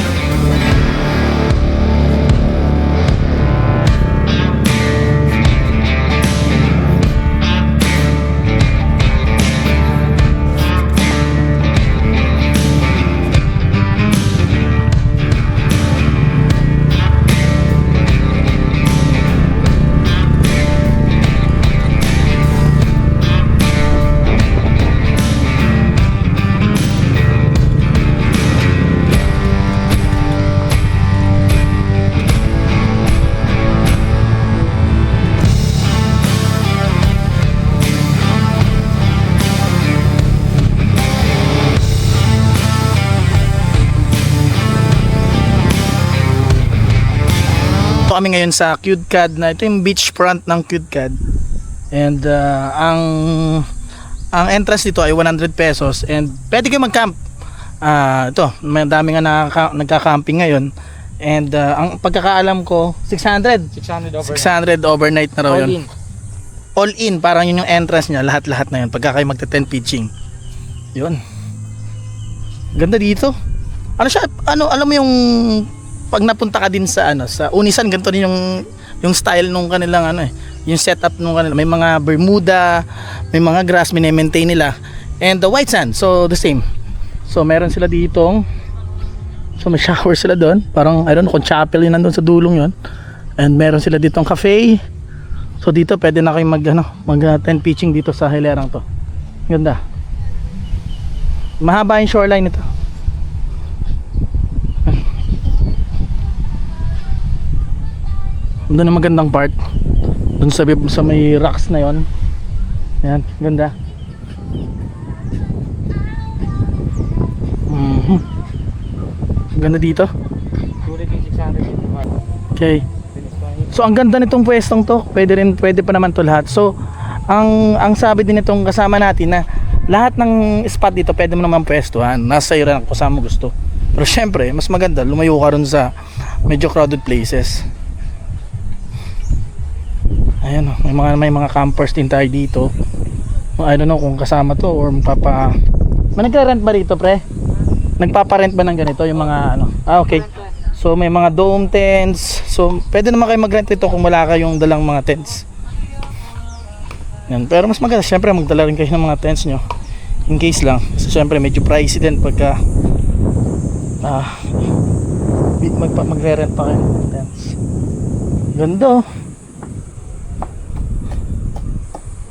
Kami ngayon sa Cute Cat na ito yung beach front ng Cute Cat. And ang entrance dito ay 100 pesos and pwede kayo mag-camp. Ito, may dami nga nagka-camping ngayon. And ang pagkakaalam ko 600 overnight na raw yun. All in, parang yun yung entrance niya, lahat-lahat na yun pagka kayo magte-tent pitching. Yun. Ganda dito. Ano siya, alam mo yung pag napunta ka din sa sa Unisan, ganito din yung style nung kanilang yung setup nung kanila. May mga Bermuda, may mga grass, mini-maintain nila. And the white sand, so the same. So meron sila ditong, so may shower sila doon. Parang I don't know kung chapel yun nandun sa dulong yun. And meron sila ditong cafe. So dito pwede na kayong mag tent pitching dito sa hilerang to. Ganda. Mahaba yung shoreline nito. Doon ang magandang part. Doon sa may rocks na yon. Ayan, ganda. Ganda dito. Sulit yung 685. Okay. So ang ganda nitong pwestong to. Pwede pa naman to lahat. So ang sabi din itong kasama natin na lahat ng spot dito pwede mo naman pwestuhan. Nasa iyo rin kung saan mo gusto. Pero syempre, mas maganda lumayo ka ron sa medyo crowded places. Ayan oh, may mga campers din tayo dito. I don't know kung kasama to or may nagre-rent ba dito, pre? Nagpapa-rent ba ng ganito yung mga ano? Okay. So may mga dome tents. So pwede naman kayo mag-rent dito kung wala kayong dalang mga tents. Yan. Pero mas maganda syempre magdala rin kayo ng mga tents nyo in case lang. So syempre medyo pricey din pagka magre-rent pa kayo ng tents. Ganda oh.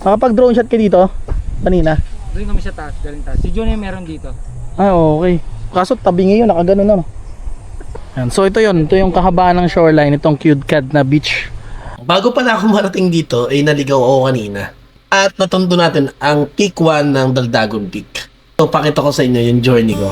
Nakapag-drone shot kayo dito kanina? Doon kami sa taas, galing taas. Si Junior meron dito. Okay. Kaso tabi ngayon, nakagano na no? Yan. So ito yung kahabaan ng shoreline, itong Cudcad na beach. Bago pala ako marating dito, ay naligaw ako kanina. At natundo natin ang peak 1 ng Daldagon Peak. So pakita ko sa inyo yung journey ko.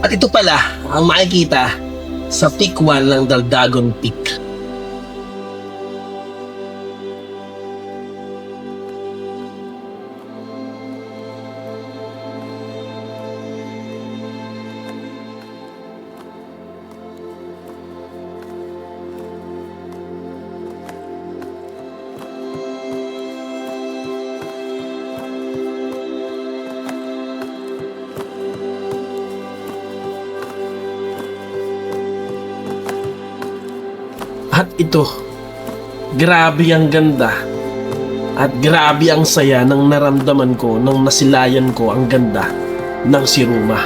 At ito pala ang makikita sa peak 1 ng Daldagon Peak. At ito, grabe ang ganda at grabe ang saya ng naramdaman ko nang nasilayan ko ang ganda ng Siruma.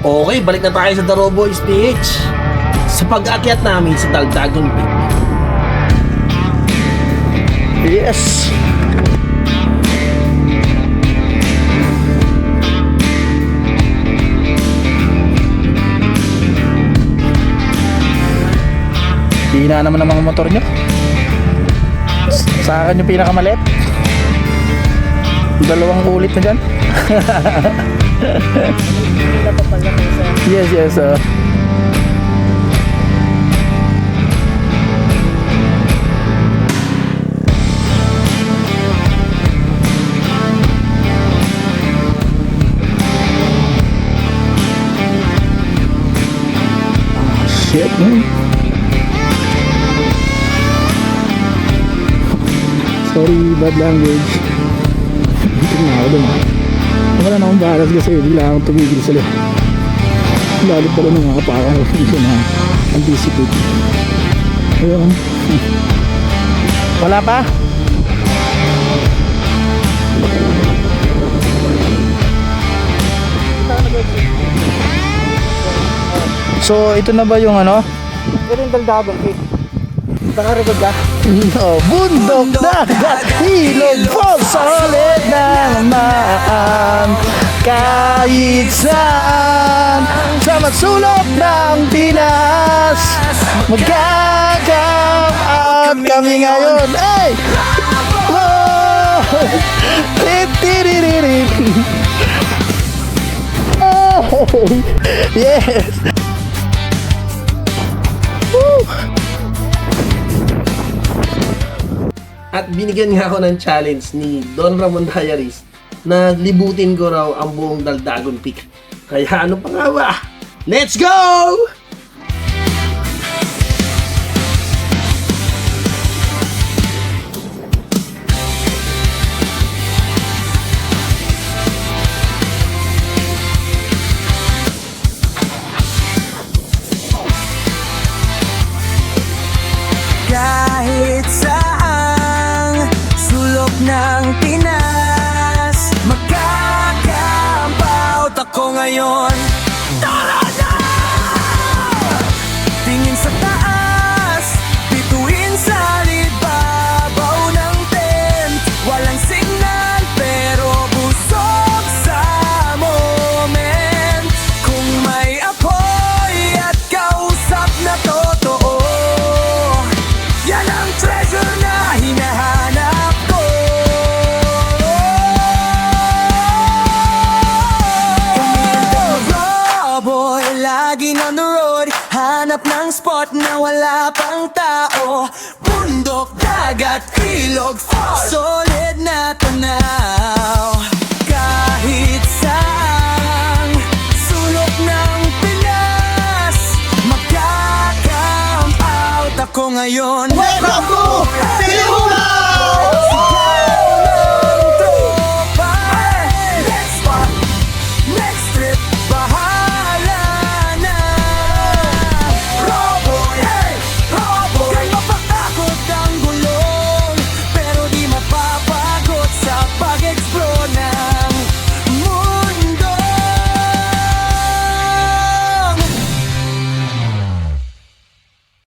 Okay, balik na tayo sa The Raw Boys PH. Sa pag-aakyat namin sa Daldagon Peak. Yes! Hina naman ang mga motor nyo. Sa akin yung pinakamalit. Dalawang ulit na dyan. Yes, yes. Shit, man. Sorry, bad language. Tingnan ako dun. Wala na akong balas kasi bigla akong tumigil sila. Lalit pala nung nakapakang ko dito na anticipate. Ayun. Wala pa? So, ito na ba yung ano? Ito yung Daldagon Peak. Naka-record ka? No, bundok, dagat, ilog, falls, solid naman. Kahit saan, sa masulok ng Pinas, magkakaat kami ngayon. Hey! Wow! Titiriririn. Yes! Woo! At binigyan nga ako ng challenge ni Don Ramon Diaries na libutin ko raw ang buong Daldagon Peak. Kaya ano pa nga ba? Let's go! Kahit saang sulok ng Pinas, magkaka-out ako ngayon. Tara na! Tingin sa taas, bituin sa libabaw ng tent. Walang signal pero busog sa moment. Kung may apoy at kausap na totoo, yan ang treasure na hinahanap ko. Raw boy, laging on the road, hanap ng spot na wala pang tao. Bundok, dagat, ilog, solid na tanaw. Kahit saan, sulok ng Pinas, magka-camp out ako ngayon. Welcome to Pilihunan!